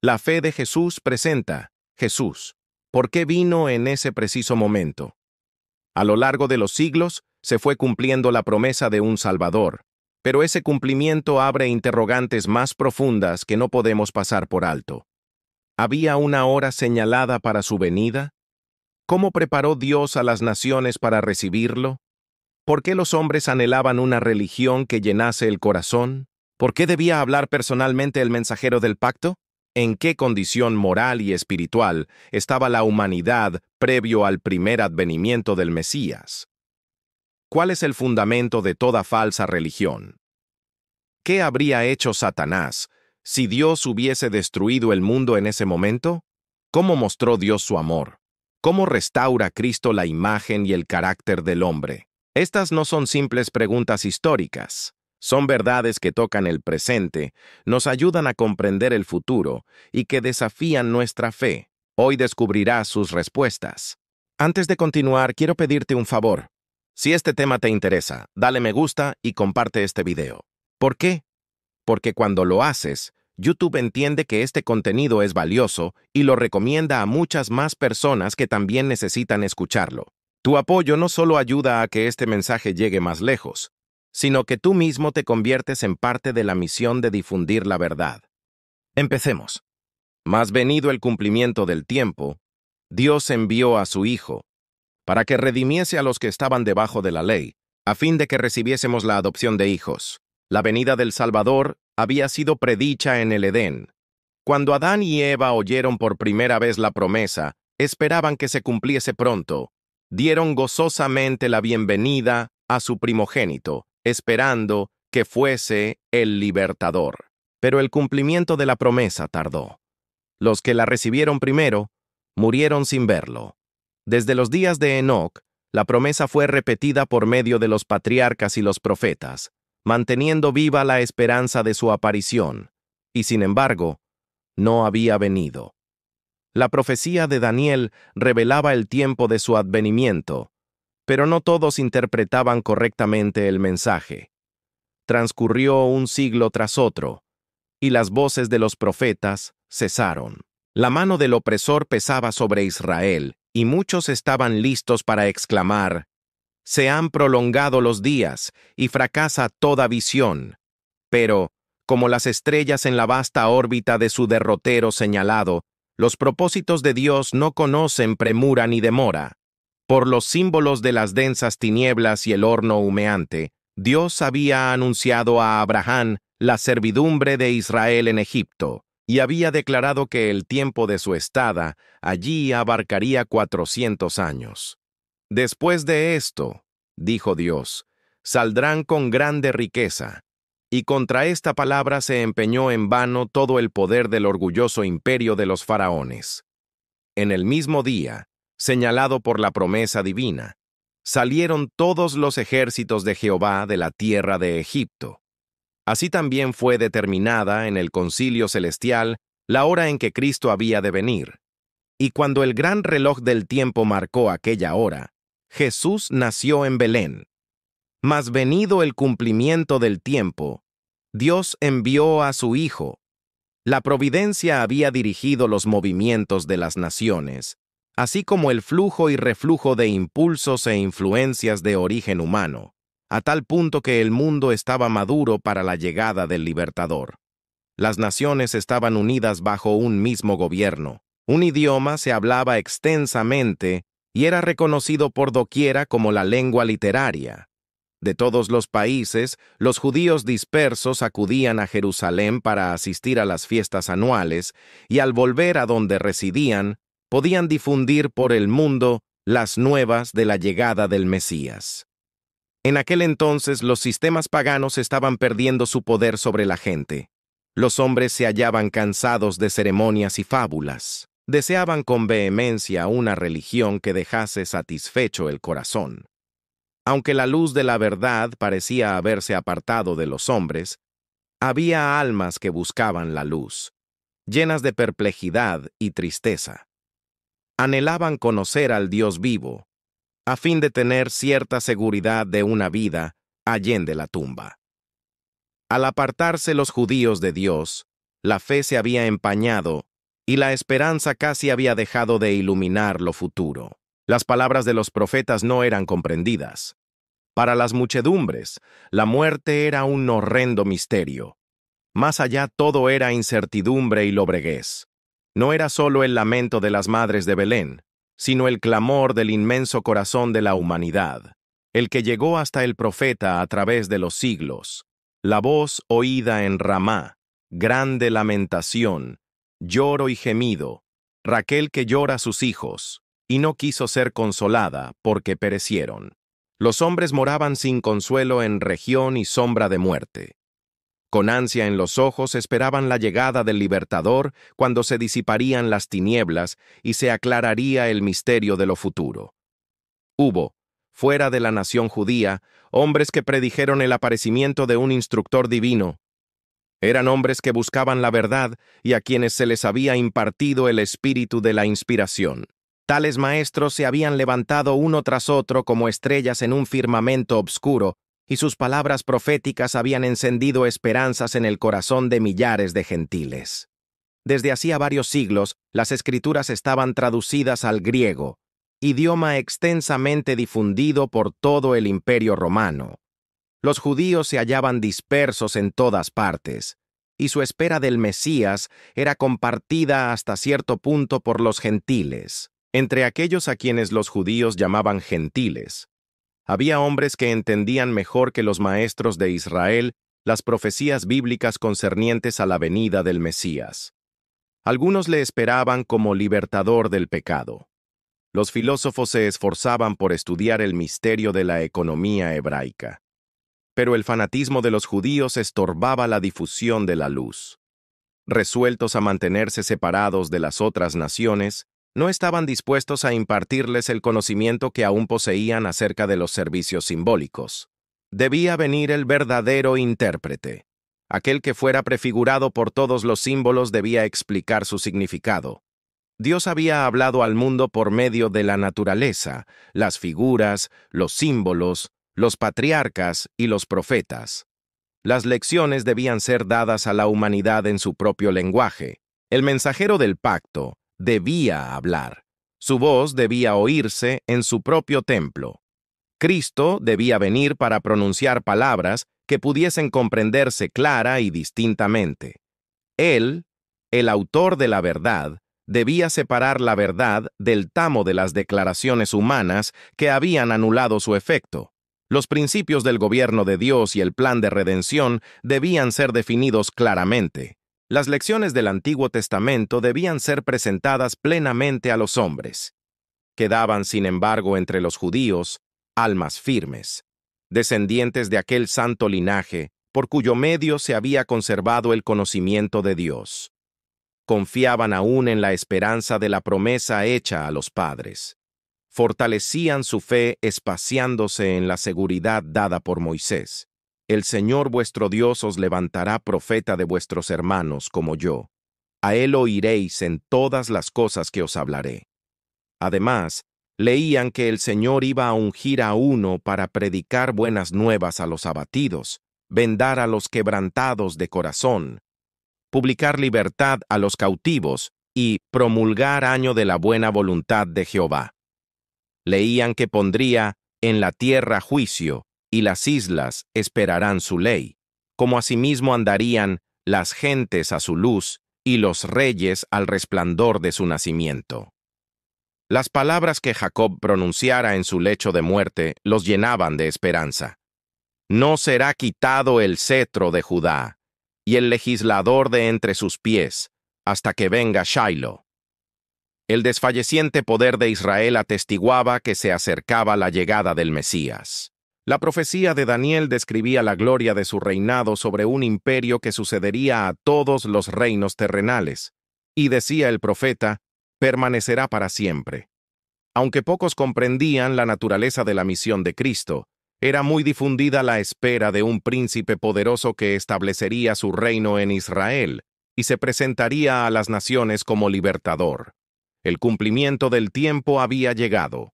La fe de Jesús presenta, Jesús, ¿por qué vino en ese preciso momento? A lo largo de los siglos, se fue cumpliendo la promesa de un Salvador, pero ese cumplimiento abre interrogantes más profundas que no podemos pasar por alto. ¿Había una hora señalada para su venida? ¿Cómo preparó Dios a las naciones para recibirlo? ¿Por qué los hombres anhelaban una religión que llenase el corazón? ¿Por qué debía hablar personalmente el mensajero del pacto? ¿En qué condición moral y espiritual estaba la humanidad previo al primer advenimiento del Mesías? ¿Cuál es el fundamento de toda falsa religión? ¿Qué habría hecho Satanás si Dios hubiese destruido el mundo en ese momento? ¿Cómo mostró Dios su amor? ¿Cómo restaura Cristo la imagen y el carácter del hombre? Estas no son simples preguntas históricas. Son verdades que tocan el presente, nos ayudan a comprender el futuro y que desafían nuestra fe. Hoy descubrirás sus respuestas. Antes de continuar, quiero pedirte un favor. Si este tema te interesa, dale me gusta y comparte este video. ¿Por qué? Porque cuando lo haces, YouTube entiende que este contenido es valioso y lo recomienda a muchas más personas que también necesitan escucharlo. Tu apoyo no solo ayuda a que este mensaje llegue más lejos, sino que tú mismo te conviertes en parte de la misión de difundir la verdad. Empecemos. Mas venido el cumplimiento del tiempo, Dios envió a su Hijo, para que redimiese a los que estaban debajo de la ley, a fin de que recibiésemos la adopción de hijos. La venida del Salvador había sido predicha en el Edén. Cuando Adán y Eva oyeron por primera vez la promesa, esperaban que se cumpliese pronto. Dieron gozosamente la bienvenida a su primogénito, esperando que fuese el libertador. Pero el cumplimiento de la promesa tardó. Los que la recibieron primero murieron sin verlo. Desde los días de Enoc, la promesa fue repetida por medio de los patriarcas y los profetas, manteniendo viva la esperanza de su aparición, y sin embargo, no había venido. La profecía de Daniel revelaba el tiempo de su advenimiento, pero no todos interpretaban correctamente el mensaje. Transcurrió un siglo tras otro, y las voces de los profetas cesaron. La mano del opresor pesaba sobre Israel, y muchos estaban listos para exclamar: «Se han prolongado los días, y fracasa toda visión». Pero, como las estrellas en la vasta órbita de su derrotero señalado, los propósitos de Dios no conocen premura ni demora. Por los símbolos de las densas tinieblas y el horno humeante, Dios había anunciado a Abraham la servidumbre de Israel en Egipto, y había declarado que el tiempo de su estada allí abarcaría 400 años. Después de esto, dijo Dios, saldrán con grande riqueza, y contra esta palabra se empeñó en vano todo el poder del orgulloso imperio de los faraones. En el mismo día, señalado por la promesa divina, salieron todos los ejércitos de Jehová de la tierra de Egipto. Así también fue determinada en el concilio celestial la hora en que Cristo había de venir. Y cuando el gran reloj del tiempo marcó aquella hora, Jesús nació en Belén. Mas venido el cumplimiento del tiempo, Dios envió a su Hijo. La providencia había dirigido los movimientos de las naciones, así como el flujo y reflujo de impulsos e influencias de origen humano, a tal punto que el mundo estaba maduro para la llegada del libertador. Las naciones estaban unidas bajo un mismo gobierno. Un idioma se hablaba extensamente y era reconocido por doquiera como la lengua literaria. De todos los países, los judíos dispersos acudían a Jerusalén para asistir a las fiestas anuales y al volver a donde residían, podían difundir por el mundo las nuevas de la llegada del Mesías. En aquel entonces los sistemas paganos estaban perdiendo su poder sobre la gente. Los hombres se hallaban cansados de ceremonias y fábulas. Deseaban con vehemencia una religión que dejase satisfecho el corazón. Aunque la luz de la verdad parecía haberse apartado de los hombres, había almas que buscaban la luz, llenas de perplejidad y tristeza. Anhelaban conocer al Dios vivo, a fin de tener cierta seguridad de una vida allende la tumba. Al apartarse los judíos de Dios, la fe se había empañado y la esperanza casi había dejado de iluminar lo futuro. Las palabras de los profetas no eran comprendidas. Para las muchedumbres, la muerte era un horrendo misterio. Más allá todo era incertidumbre y lobreguez. No era solo el lamento de las madres de Belén, sino el clamor del inmenso corazón de la humanidad, el que llegó hasta el profeta a través de los siglos. La voz oída en Ramá, grande lamentación, lloro y gemido, Raquel que llora a sus hijos, y no quiso ser consolada porque perecieron. Los hombres moraban sin consuelo en región y sombra de muerte. Con ansia en los ojos esperaban la llegada del Libertador cuando se disiparían las tinieblas y se aclararía el misterio de lo futuro. Hubo, fuera de la nación judía, hombres que predijeron el aparecimiento de un instructor divino. Eran hombres que buscaban la verdad y a quienes se les había impartido el espíritu de la inspiración. Tales maestros se habían levantado uno tras otro como estrellas en un firmamento obscuro, y sus palabras proféticas habían encendido esperanzas en el corazón de millares de gentiles. Desde hacía varios siglos, las escrituras estaban traducidas al griego, idioma extensamente difundido por todo el Imperio Romano. Los judíos se hallaban dispersos en todas partes, y su espera del Mesías era compartida hasta cierto punto por los gentiles. Entre aquellos a quienes los judíos llamaban gentiles, había hombres que entendían mejor que los maestros de Israel las profecías bíblicas concernientes a la venida del Mesías. Algunos le esperaban como libertador del pecado. Los filósofos se esforzaban por estudiar el misterio de la economía hebraica. Pero el fanatismo de los judíos estorbaba la difusión de la luz. Resueltos a mantenerse separados de las otras naciones, no estaban dispuestos a impartirles el conocimiento que aún poseían acerca de los servicios simbólicos. Debía venir el verdadero intérprete. Aquel que fuera prefigurado por todos los símbolos debía explicar su significado. Dios había hablado al mundo por medio de la naturaleza, las figuras, los símbolos, los patriarcas y los profetas. Las lecciones debían ser dadas a la humanidad en su propio lenguaje. El mensajero del pacto debía hablar. Su voz debía oírse en su propio templo. Cristo debía venir para pronunciar palabras que pudiesen comprenderse clara y distintamente. Él, el autor de la verdad, debía separar la verdad del tamo de las declaraciones humanas que habían anulado su efecto. Los principios del gobierno de Dios y el plan de redención debían ser definidos claramente. Las lecciones del Antiguo Testamento debían ser presentadas plenamente a los hombres. Quedaban, sin embargo, entre los judíos, almas firmes, descendientes de aquel santo linaje, por cuyo medio se había conservado el conocimiento de Dios. Confiaban aún en la esperanza de la promesa hecha a los padres. Fortalecían su fe espaciándose en la seguridad dada por Moisés. El Señor vuestro Dios os levantará profeta de vuestros hermanos como yo. A él oiréis en todas las cosas que os hablaré. Además, leían que el Señor iba a ungir a uno para predicar buenas nuevas a los abatidos, vendar a los quebrantados de corazón, publicar libertad a los cautivos y promulgar año de la buena voluntad de Jehová. Leían que pondría en la tierra juicio, y las islas esperarán su ley, como asimismo andarían las gentes a su luz y los reyes al resplandor de su nacimiento. Las palabras que Jacob pronunciara en su lecho de muerte los llenaban de esperanza. No será quitado el cetro de Judá, y el legislador de entre sus pies, hasta que venga Shiloh. El desfalleciente poder de Israel atestiguaba que se acercaba la llegada del Mesías. La profecía de Daniel describía la gloria de su reinado sobre un imperio que sucedería a todos los reinos terrenales, y decía el profeta, permanecerá para siempre. Aunque pocos comprendían la naturaleza de la misión de Cristo, era muy difundida la espera de un príncipe poderoso que establecería su reino en Israel y se presentaría a las naciones como libertador. El cumplimiento del tiempo había llegado.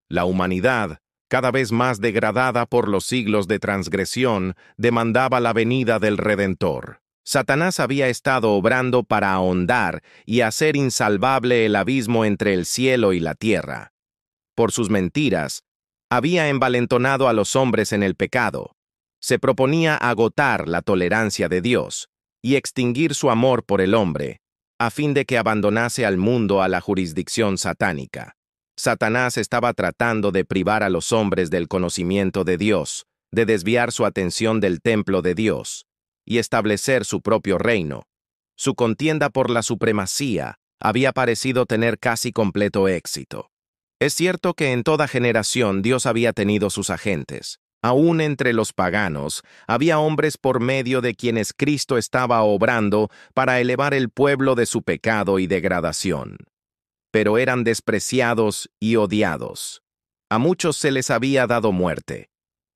La humanidad, cada vez más degradada por los siglos de transgresión, demandaba la venida del Redentor. Satanás había estado obrando para ahondar y hacer insalvable el abismo entre el cielo y la tierra. Por sus mentiras, había envalentonado a los hombres en el pecado. Se proponía agotar la tolerancia de Dios y extinguir su amor por el hombre, a fin de que abandonase al mundo a la jurisdicción satánica. Satanás estaba tratando de privar a los hombres del conocimiento de Dios, de desviar su atención del templo de Dios y establecer su propio reino. Su contienda por la supremacía había parecido tener casi completo éxito. Es cierto que en toda generación Dios había tenido sus agentes. Aún entre los paganos, había hombres por medio de quienes Cristo estaba obrando para elevar el pueblo de su pecado y degradación. Pero eran despreciados y odiados. A muchos se les había dado muerte.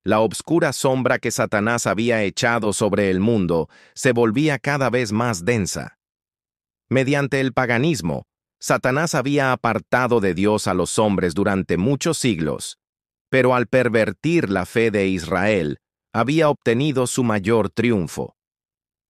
La obscura sombra que Satanás había echado sobre el mundo se volvía cada vez más densa. Mediante el paganismo, Satanás había apartado de Dios a los hombres durante muchos siglos, pero al pervertir la fe de Israel, había obtenido su mayor triunfo.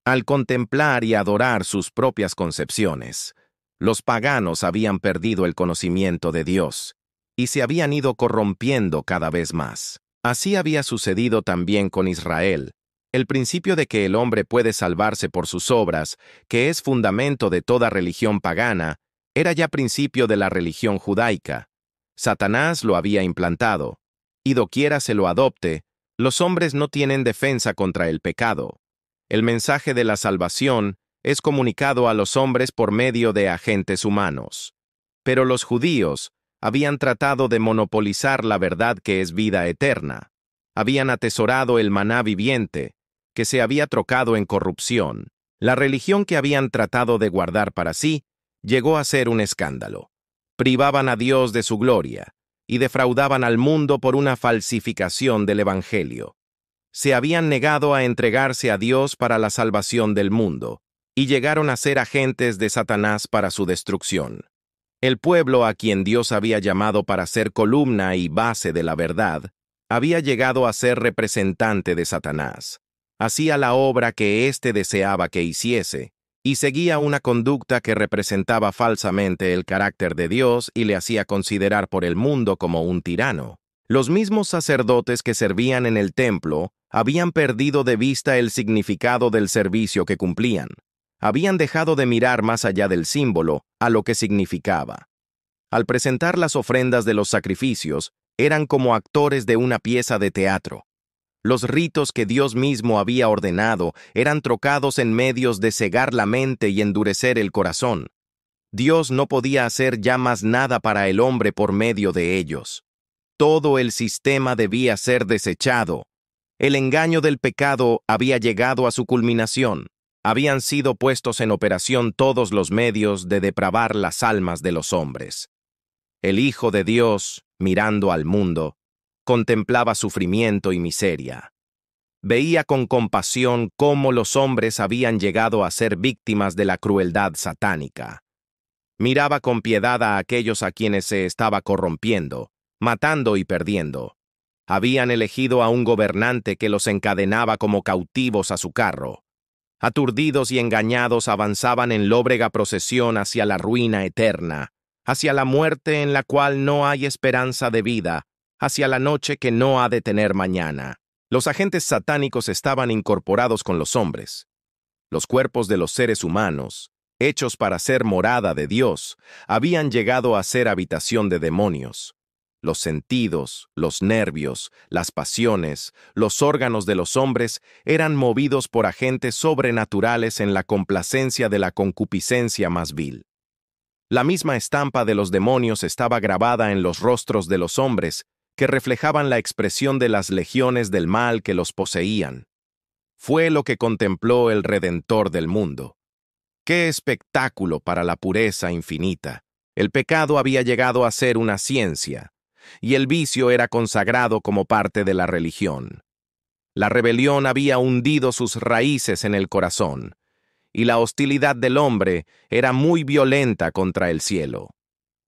Al contemplar y adorar sus propias concepciones, los paganos habían perdido el conocimiento de Dios y se habían ido corrompiendo cada vez más. Así había sucedido también con Israel. El principio de que el hombre puede salvarse por sus obras, que es fundamento de toda religión pagana, era ya principio de la religión judaica. Satanás lo había implantado, y doquiera se lo adopte, los hombres no tienen defensa contra el pecado. El mensaje de la salvación es comunicado a los hombres por medio de agentes humanos. Pero los judíos habían tratado de monopolizar la verdad que es vida eterna. Habían atesorado el maná viviente, que se había trocado en corrupción. La religión que habían tratado de guardar para sí llegó a ser un escándalo. Privaban a Dios de su gloria y defraudaban al mundo por una falsificación del Evangelio. Se habían negado a entregarse a Dios para la salvación del mundo y llegaron a ser agentes de Satanás para su destrucción. El pueblo a quien Dios había llamado para ser columna y base de la verdad, había llegado a ser representante de Satanás. Hacía la obra que éste deseaba que hiciese, y seguía una conducta que representaba falsamente el carácter de Dios y le hacía considerar por el mundo como un tirano. Los mismos sacerdotes que servían en el templo habían perdido de vista el significado del servicio que cumplían. Habían dejado de mirar más allá del símbolo a lo que significaba. Al presentar las ofrendas de los sacrificios, eran como actores de una pieza de teatro. Los ritos que Dios mismo había ordenado eran trocados en medios de cegar la mente y endurecer el corazón. Dios no podía hacer ya más nada para el hombre por medio de ellos. Todo el sistema debía ser desechado. El engaño del pecado había llegado a su culminación. Habían sido puestos en operación todos los medios de depravar las almas de los hombres. El Hijo de Dios, mirando al mundo, contemplaba sufrimiento y miseria. Veía con compasión cómo los hombres habían llegado a ser víctimas de la crueldad satánica. Miraba con piedad a aquellos a quienes se estaba corrompiendo, matando y perdiendo. Habían elegido a un gobernante que los encadenaba como cautivos a su carro. Aturdidos y engañados avanzaban en lóbrega procesión hacia la ruina eterna, hacia la muerte en la cual no hay esperanza de vida, hacia la noche que no ha de tener mañana. Los agentes satánicos estaban incorporados con los hombres. Los cuerpos de los seres humanos, hechos para ser morada de Dios, habían llegado a ser habitación de demonios. Los sentidos, los nervios, las pasiones, los órganos de los hombres eran movidos por agentes sobrenaturales en la complacencia de la concupiscencia más vil. La misma estampa de los demonios estaba grabada en los rostros de los hombres, que reflejaban la expresión de las legiones del mal que los poseían. Fue lo que contempló el Redentor del mundo. ¡Qué espectáculo para la pureza infinita! El pecado había llegado a ser una ciencia, y el vicio era consagrado como parte de la religión. La rebelión había hundido sus raíces en el corazón, y la hostilidad del hombre era muy violenta contra el cielo.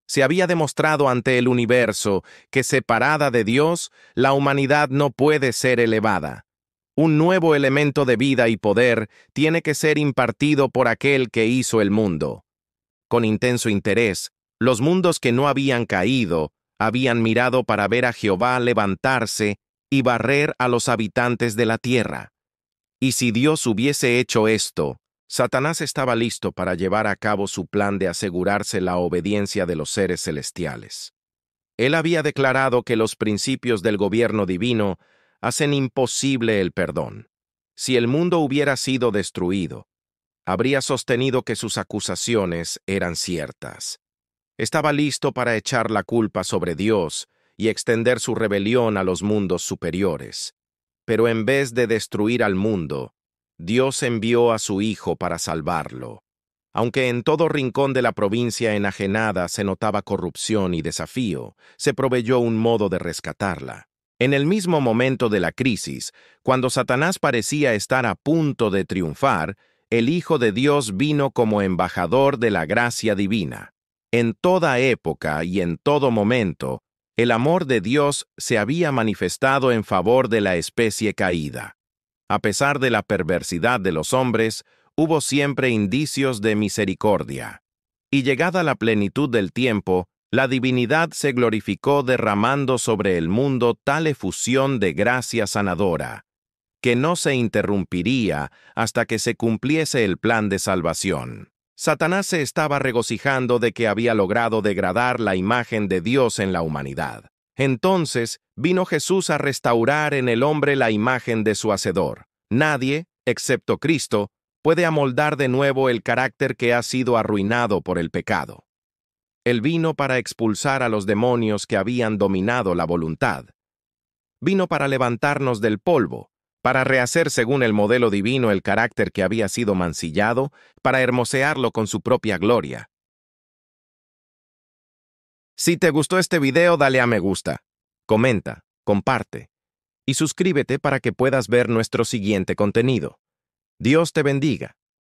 Se había demostrado ante el universo que, separada de Dios, la humanidad no puede ser elevada. Un nuevo elemento de vida y poder tiene que ser impartido por aquel que hizo el mundo. Con intenso interés, los mundos que no habían caído habían mirado para ver a Jehová levantarse y barrer a los habitantes de la tierra. Y si Dios hubiese hecho esto, Satanás estaba listo para llevar a cabo su plan de asegurarse la obediencia de los seres celestiales. Él había declarado que los principios del gobierno divino hacen imposible el perdón. Si el mundo hubiera sido destruido, habría sostenido que sus acusaciones eran ciertas. Estaba listo para echar la culpa sobre Dios y extender su rebelión a los mundos superiores. Pero en vez de destruir al mundo, Dios envió a su Hijo para salvarlo. Aunque en todo rincón de la provincia enajenada se notaba corrupción y desafío, se proveyó un modo de rescatarla. En el mismo momento de la crisis, cuando Satanás parecía estar a punto de triunfar, el Hijo de Dios vino como embajador de la gracia divina. En toda época y en todo momento, el amor de Dios se había manifestado en favor de la especie caída. A pesar de la perversidad de los hombres, hubo siempre indicios de misericordia. Y llegada la plenitud del tiempo, la divinidad se glorificó derramando sobre el mundo tal efusión de gracia sanadora, que no se interrumpiría hasta que se cumpliese el plan de salvación. Satanás se estaba regocijando de que había logrado degradar la imagen de Dios en la humanidad. Entonces vino Jesús a restaurar en el hombre la imagen de su Hacedor. Nadie, excepto Cristo, puede amoldar de nuevo el carácter que ha sido arruinado por el pecado. Él vino para expulsar a los demonios que habían dominado la voluntad. Vino para levantarnos del polvo, para rehacer según el modelo divino el carácter que había sido mancillado, para hermosearlo con su propia gloria. Si te gustó este video, dale a me gusta, comenta, comparte y suscríbete para que puedas ver nuestro siguiente contenido. Dios te bendiga.